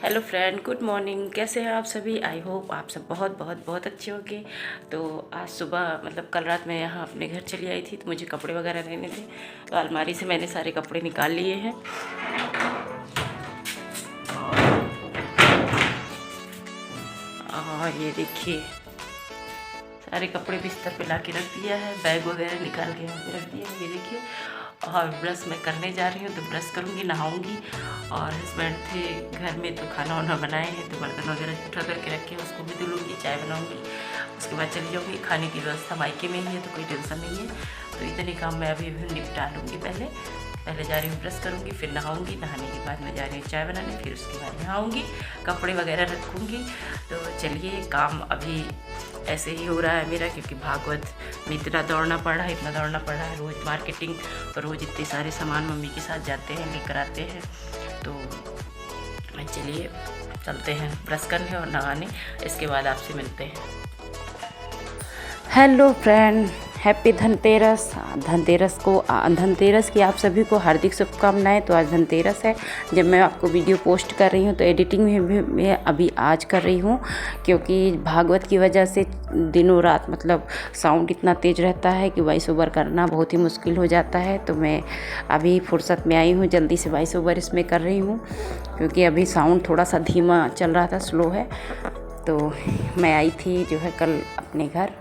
Hello friend, good morning. कैसे हैं आप सभी? आई होप आप सब बहुत बहुत बहुत अच्छे होंगे। तो आज सुबह मतलब कल रात मैं यहाँ अपने घर चली आई थी, तो मुझे कपड़े वगैरह लेने थे। तो अलमारी से मैंने सारे कपड़े निकाल लिए हैं और ये देखिए सारे कपड़े बिस्तर पे ला के रख दिया है। बैग वगैरह निकाल के यहाँ पे रख दिया है, ये देखिए। और ब्रश मैं करने जा रही हूँ, तो ब्रश करूँगी, नहाऊँगी। और हस्बैंड थे घर में तो खाना वाना बनाए हैं, तो बर्तन वगैरह उठा करके रखे हैं, उसको भी धुलूँगी, चाय बनाऊँगी। उसके बाद चली जाऊँगी। खाने की व्यवस्था मायके में ही है, तो कोई टेंशन नहीं है। तो इतने काम मैं अभी निपटा लूँगी। पहले जा रही हूँ, ब्रश करूँगी, फिर नहाऊँगी। नहाने के बाद मैं जा रही हूँ चाय बनाने, फिर उसके बाद नहाऊँगी, कपड़े वगैरह रखूँगी। तो चलिए, काम अभी ऐसे ही हो रहा है मेरा, क्योंकि भागवत में इतना दौड़ना पड़ रहा है, रोज़ मार्केटिंग, रोज़ इतने सारे सामान मम्मी के साथ जाते हैं, लेकर आते हैं। तो चलिए चलते हैं ब्रश करने और नहाने, इसके बाद आपसे मिलते हैं। Hello friend, happy Dhanteras. Dhanteras की आप सभी को हार्दिक शुभकामनाएं। तो आज धनतेरस है। जब मैं आपको वीडियो पोस्ट कर रही हूँ तो एडिटिंग में भी मैं अभी आज कर रही हूँ, क्योंकि भागवत की वजह से दिनों रात मतलब साउंड इतना तेज़ रहता है कि वॉइस ओवर करना बहुत ही मुश्किल हो जाता है। तो मैं अभी फुर्सत में आई हूँ, जल्दी से वॉइस ओवर इसमें कर रही हूँ, क्योंकि अभी साउंड थोड़ा सा धीमा चल रहा था, स्लो है। तो मैं आई थी जो है कल अपने घर,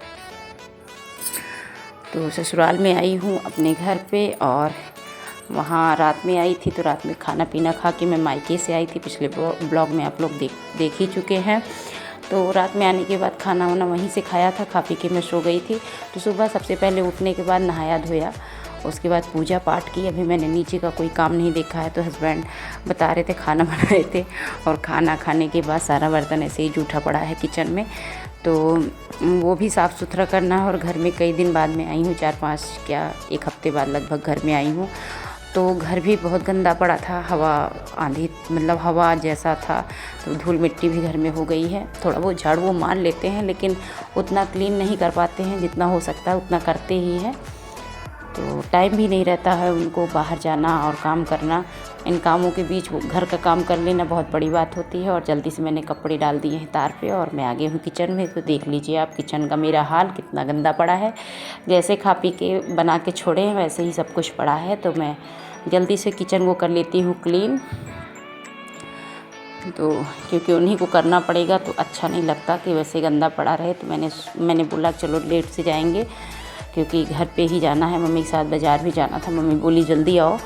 तो ससुराल में आई हूँ अपने घर पे। और वहाँ रात में आई थी, तो रात में खाना पीना खा के मैं मायके से आई थी। पिछले ब्लॉग में आप लोग देख ही चुके हैं। तो रात में आने के बाद खाना वाना वहीं से खाया था, खा पी के मैं सो गई थी। तो सुबह सबसे पहले उठने के बाद नहाया धोया, उसके बाद पूजा पाठ की। अभी मैंने नीचे का कोई काम नहीं देखा है। तो हस्बैंड बता रहे थे खाना बना रहे थे, और खाना खाने के बाद सारा बर्तन ऐसे ही जूठा पड़ा है किचन में, तो वो भी साफ़ सुथरा करना है। और घर में कई दिन बाद में आई हूँ, 4-5 क्या 1 हफ्ते बाद लगभग घर में आई हूँ। तो घर भी बहुत गंदा पड़ा था, हवा आंधी मतलब हवा जैसा था, तो धूल मिट्टी भी घर में हो गई है। थोड़ा बहुत झाड़ू वो मार लेते हैं, लेकिन उतना क्लीन नहीं कर पाते हैं, जितना हो सकता है उतना करते ही हैं। तो टाइम भी नहीं रहता है उनको बाहर जाना और काम करना। इन कामों के बीच वो घर का काम कर लेना बहुत बड़ी बात होती है। और जल्दी से मैंने कपड़े डाल दिए हैं तार पे, और मैं आ गई हूँ किचन में। तो देख लीजिए आप किचन का मेरा हाल कितना गंदा पड़ा है। जैसे खा पी के बना के छोड़े हैं वैसे ही सब कुछ पड़ा है। तो मैं जल्दी से किचन को कर लेती हूँ क्लीन, तो क्योंकि उन्हीं को करना पड़ेगा, तो अच्छा नहीं लगता कि वैसे गंदा पड़ा रहे। तो मैंने बोला चलो लेट से जाएंगे, क्योंकि घर पे ही जाना है, मम्मी के साथ बाज़ार भी जाना था। मम्मी बोली जल्दी आओ,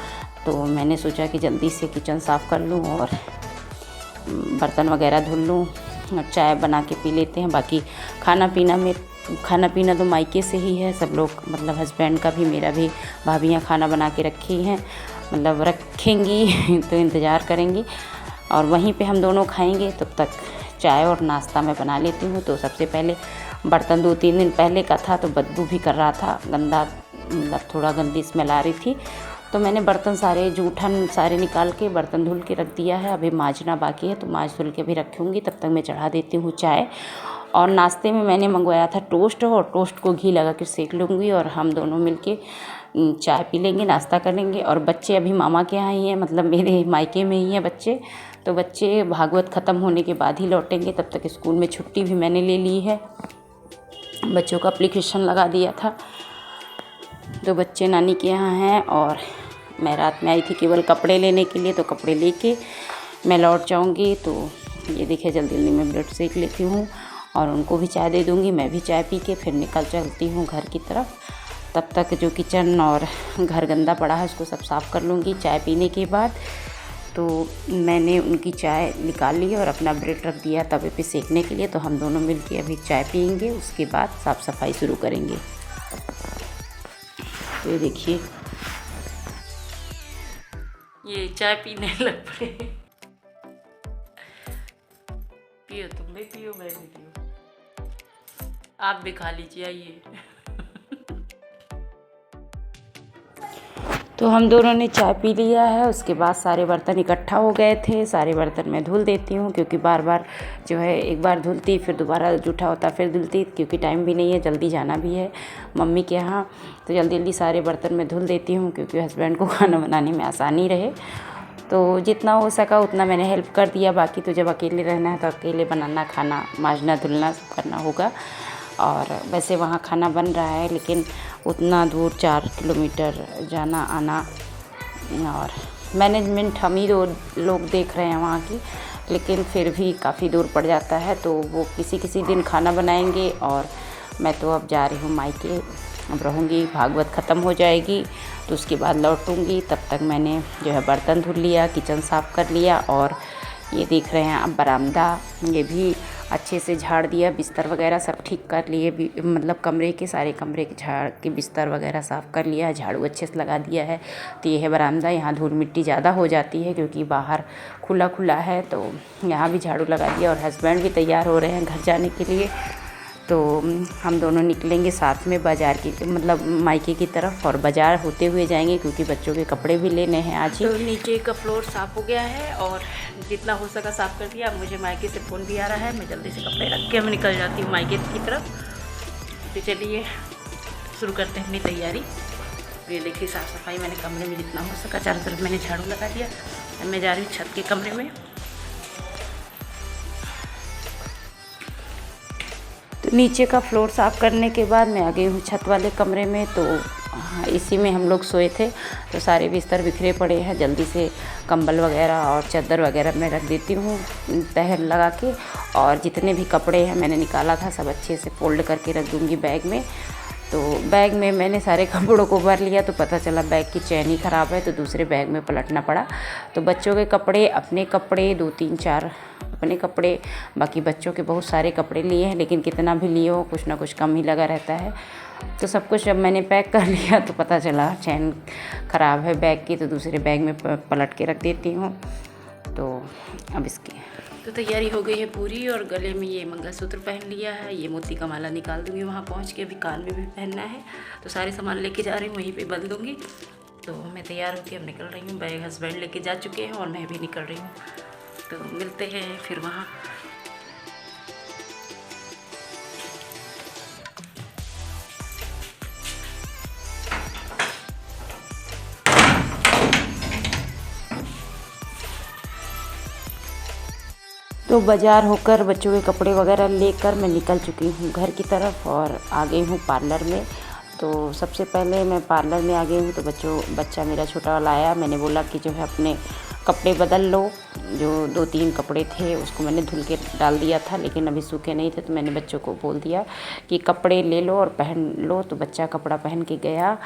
तो मैंने सोचा कि जल्दी से किचन साफ़ कर लूँ और बर्तन वगैरह धुल लूँ और चाय बना के पी लेते हैं। बाकी खाना पीना तो मायके से ही है, सब लोग मतलब हस्बैंड का भी मेरा भी, भाभियाँ खाना बना के रखी हैं, मतलब रखेंगी तो इंतज़ार करेंगी, और वहीं पे हम दोनों खाएंगे। तब तक चाय और नाश्ता मैं बना लेती हूँ। तो सबसे पहले बर्तन 2-3 दिन पहले का था, तो बदबू भी कर रहा था, गंदा मतलब थोड़ा गंदी स्मेल आ रही थी। तो मैंने बर्तन सारे जूठन सारे निकाल के बर्तन धुल के रख दिया है। अभी मांजना बाकी है, तो मांज धुल के भी रखूँगी। तब तक मैं चढ़ा देती हूँ चाय। और नाश्ते में मैंने मंगवाया था टोस्ट, और टोस्ट को घी लगा के सेक लूँगी, और हम दोनों मिलके चाय पी लेंगे, नाश्ता करेंगे। और बच्चे अभी मामा के यहाँ ही हैं, मतलब मेरे मायके में ही हैं बच्चे। तो बच्चे भागवत ख़त्म होने के बाद ही लौटेंगे, तब तक स्कूल में छुट्टी भी मैंने ले ली है, बच्चों का एप्लीकेशन लगा दिया था। तो बच्चे नानी के यहाँ हैं, और मैं रात में आई थी केवल कपड़े लेने के लिए, तो कपड़े लेके मैं लौट जाऊँगी। तो ये देखिए जल्दी जल्दी मैं ब्रेड सेक लेती हूँ, और उनको भी चाय दे दूँगी। मैं भी चाय पी के फिर निकल चलती हूँ घर की तरफ। तब तक जो किचन और घर गंदा पड़ा है उसको सब साफ़ कर लूँगी चाय पीने के बाद। तो मैंने उनकी चाय निकाल ली और अपना ब्रेड रख दिया तवे पे सेकने के लिए। तो हम दोनों मिलके अभी चाय पियेंगे, उसके बाद साफ़ सफाई शुरू करेंगे। तो ये देखिए ये चाय पीने लग पड़े। पियो, तुम भी पियो, मैं भी पियो, आप भी खा लीजिए, आइए। तो हम दोनों ने चाय पी लिया है। उसके बाद सारे बर्तन इकट्ठा हो गए थे, सारे बर्तन मैं धुल देती हूँ, क्योंकि बार बार जो है एक बार धुलती फिर दोबारा जूठा होता फिर धुलती, क्योंकि टाइम भी नहीं है, जल्दी जाना भी है मम्मी के यहाँ। तो जल्दी जल्दी सारे बर्तन मैं धुल देती हूँ, क्योंकि हस्बैंड को खाना बनाने में आसानी रहे। तो जितना हो सका उतना मैंने हेल्प कर दिया। बाकी तो जब अकेले रहना है तो अकेले बनाना, खाना, मांजना, धुलना सब करना होगा। और वैसे वहाँ खाना बन रहा है, लेकिन उतना दूर 4 किलोमीटर जाना आना, और मैनेजमेंट हम ही लोग देख रहे हैं वहाँ की, लेकिन फिर भी काफ़ी दूर पड़ जाता है। तो वो किसी दिन खाना बनाएंगे। और मैं तो अब जा रही हूँ मायके, अब रहूँगी, भागवत ख़त्म हो जाएगी तो उसके बाद लौटूँगी। तब तक मैंने जो है बर्तन धुल लिया, किचन साफ़ कर लिया, और ये देख रहे हैं अब बरामदा ये भी अच्छे से झाड़ दिया, बिस्तर वगैरह सब ठीक कर लिए, मतलब कमरे के सारे कमरे के झाड़ के बिस्तर वगैरह साफ़ कर लिया है, झाड़ू अच्छे से लगा दिया है। तो ये है बरामदा। यहाँ धूल मिट्टी ज़्यादा हो जाती है क्योंकि बाहर खुला खुला है, तो यहाँ भी झाड़ू लगा दिया। और हस्बैंड भी तैयार हो रहे हैं घर जाने के लिए, तो हम दोनों निकलेंगे साथ में बाज़ार की, मतलब मायके की तरफ, और बाज़ार होते हुए जाएंगे क्योंकि बच्चों के कपड़े भी लेने हैं आज ही। तो नीचे का फ्लोर साफ़ हो गया है और जितना हो सका साफ़ कर दिया। मुझे मायके से फ़ोन भी आ रहा है, मैं जल्दी से कपड़े रख के मैं निकल जाती हूँ मायके की तरफ। तो चलिए शुरू करते हैं अपनी तैयारी। ये देखिए साफ़ सफाई मैंने कमरे में जितना हो सका, चारों तरफ मैंने झाड़ू लगा दिया। अब मैं जा रही हूँ छत के कमरे में। तो नीचे का फ्लोर साफ़ करने के बाद मैं आ गई हूँ छत वाले कमरे में। तो इसी में हम लोग सोए थे, तो सारे बिस्तर बिखरे पड़े हैं। जल्दी से कंबल वगैरह और चादर वगैरह मैं रख देती हूँ तह लगा के, और जितने भी कपड़े हैं मैंने निकाला था सब अच्छे से फोल्ड करके रख दूँगी बैग में। तो बैग में मैंने सारे कपड़ों को भर लिया, तो पता चला बैग की चैन ही ख़राब है, तो दूसरे बैग में पलटना पड़ा। तो बच्चों के कपड़े, अपने कपड़े 2-3-4 अपने कपड़े, बाकी बच्चों के बहुत सारे कपड़े लिए हैं, लेकिन कितना भी लिए हो कुछ ना कुछ कम ही लगा रहता है। तो सब कुछ जब मैंने पैक कर लिया तो पता चला चैन ख़राब है बैग की, तो दूसरे बैग में पलट के रख देती हूँ। तो अब इसकी तो तैयारी हो गई है पूरी, और गले में ये मंगलसूत्र पहन लिया है, ये मोती का माला निकाल दूँगी वहाँ पहुँच के। अभी कान में भी पहनना है, तो सारे सामान लेके जा रही हूँ, वहीं पे बदल दूँगी। तो मैं तैयार होकर अब निकल रही हूँ। बैग हस्बैंड लेके जा चुके हैं और मैं भी निकल रही हूँ। तो मिलते हैं फिर वहाँ। तो बाज़ार होकर बच्चों के कपड़े वगैरह लेकर मैं निकल चुकी हूँ घर की तरफ, और आ गई हूँ पार्लर में। तो सबसे पहले मैं पार्लर में आ गई हूँ, तो बच्चा मेरा छोटा वाला आया। मैंने बोला कि जो है अपने कपड़े बदल लो। जो 2-3 कपड़े थे उसको मैंने धुल के डाल दिया था, लेकिन अभी सूखे नहीं थे, तो मैंने बच्चों को बोल दिया कि कपड़े ले लो और पहन लो। तो बच्चा कपड़ा पहन के गया,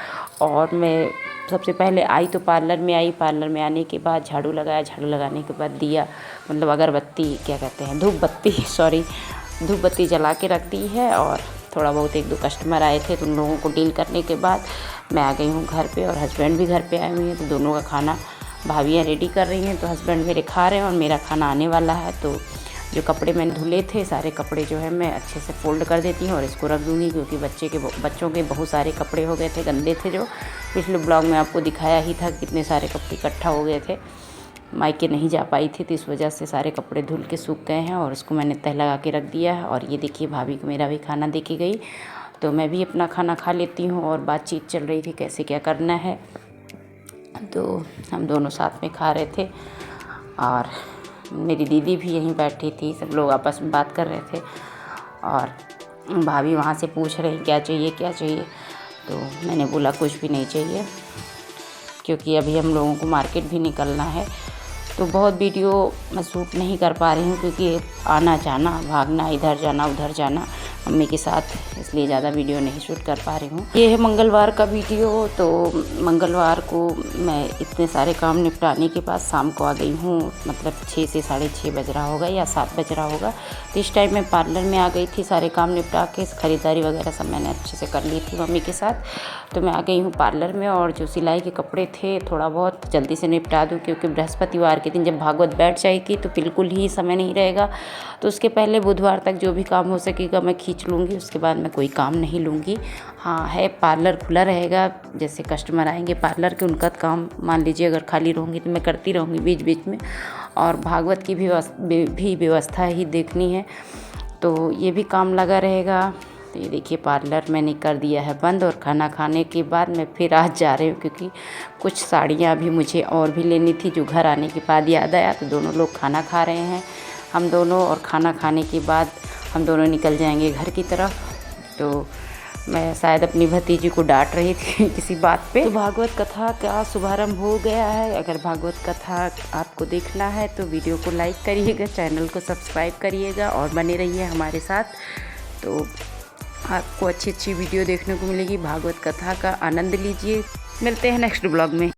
और मैं सबसे पहले आई तो पार्लर में आई। पार्लर में आने के बाद झाड़ू लगाया, झाड़ू लगाने के बाद दिया, मतलब अगरबत्ती क्या कहते हैं, धूप बत्ती जला के रख दी है। और थोड़ा बहुत 1-2 कस्टमर आए थे, तो उन लोगों को डील करने के बाद मैं आ गई हूँ घर पे, और हस्बैंड भी घर पे आए हुए हैं। तो दोनों का खाना भाभियाँ रेडी कर रही हैं, तो हस्बैंड मेरे खा रहे हैं और मेरा खाना आने वाला है। तो जो कपड़े मैंने धुले थे सारे कपड़े जो है मैं अच्छे से फ़ोल्ड कर देती हूँ और इसको रख दूँगी, क्योंकि बच्चों के बहुत सारे कपड़े हो गए थे, गंदे थे। जो पिछले ब्लॉग में आपको दिखाया ही था कितने सारे कपड़े इकट्ठा हो गए थे, मायके नहीं जा पाई थी, तो इस वजह से सारे कपड़े धुल के सूख गए हैं, और उसको मैंने तह लगा के रख दिया है। और ये देखिए भाभी को मेरा भी खाना दे के गई, तो मैं भी अपना खाना खा लेती हूँ। और बातचीत चल रही थी कैसे क्या करना है, तो हम दोनों साथ में खा रहे थे। और मेरी दीदी भी यहीं बैठी थी, सब लोग आपस में बात कर रहे थे, और भाभी वहाँ से पूछ रही क्या चाहिए क्या चाहिए। तो मैंने बोला कुछ भी नहीं चाहिए, क्योंकि अभी हम लोगों को मार्केट भी निकलना है। तो बहुत वीडियो मैं शूट नहीं कर पा रही हूँ, क्योंकि आना जाना, भागना, इधर जाना उधर जाना मम्मी के साथ, इसलिए ज़्यादा वीडियो नहीं शूट कर पा रही हूँ। ये है मंगलवार का वीडियो। तो मंगलवार को मैं इतने सारे काम निपटाने के बाद शाम को आ गई हूँ, मतलब 6 से 6:30 बज रहा होगा या 7 बज रहा होगा। तो इस टाइम मैं पार्लर में आ गई थी, सारे काम निपटा के, ख़रीदारी वगैरह सब मैंने अच्छे से कर ली थी मम्मी के साथ। तो मैं आ गई हूँ पार्लर में, और जो सिलाई के कपड़े थे थोड़ा बहुत जल्दी से निपटा दूँ, क्योंकि बृहस्पतिवार के दिन जब भागवत बैठ जाएगी तो बिल्कुल ही समय नहीं रहेगा। तो उसके पहले बुधवार तक जो भी काम हो सकेगा मैं खींच लूँगी, उसके बाद मैं कोई काम नहीं लूँगी। हाँ है, पार्लर खुला रहेगा, जैसे कस्टमर आएंगे पार्लर के, उनका काम मान लीजिए अगर खाली रहूँगी तो मैं करती रहूँगी बीच बीच में। और भागवत की भी व्यवस्था ही देखनी है, तो ये भी काम लगा रहेगा। तो ये देखिए पार्लर मैंने कर दिया है बंद, और खाना खाने के बाद मैं फिर आज जा रही हूँ, क्योंकि कुछ साड़ियाँ भी मुझे और भी लेनी थी जो घर आने के बाद याद आया। तो दोनों लोग खाना खा रहे हैं हम दोनों, और खाना खाने के बाद हम दोनों निकल जाएंगे घर की तरफ। तो मैं शायद अपनी भतीजी को डांट रही थी किसी बात पे। तो भागवत कथा का शुभारंभ हो गया है। अगर भागवत कथा आपको देखना है तो वीडियो को लाइक करिएगा, चैनल को सब्सक्राइब करिएगा और बने रहिए हमारे साथ। तो आपको अच्छी अच्छी वीडियो देखने को मिलेगी, भागवत कथा का आनंद लीजिए। मिलते हैं नेक्स्ट ब्लॉग में।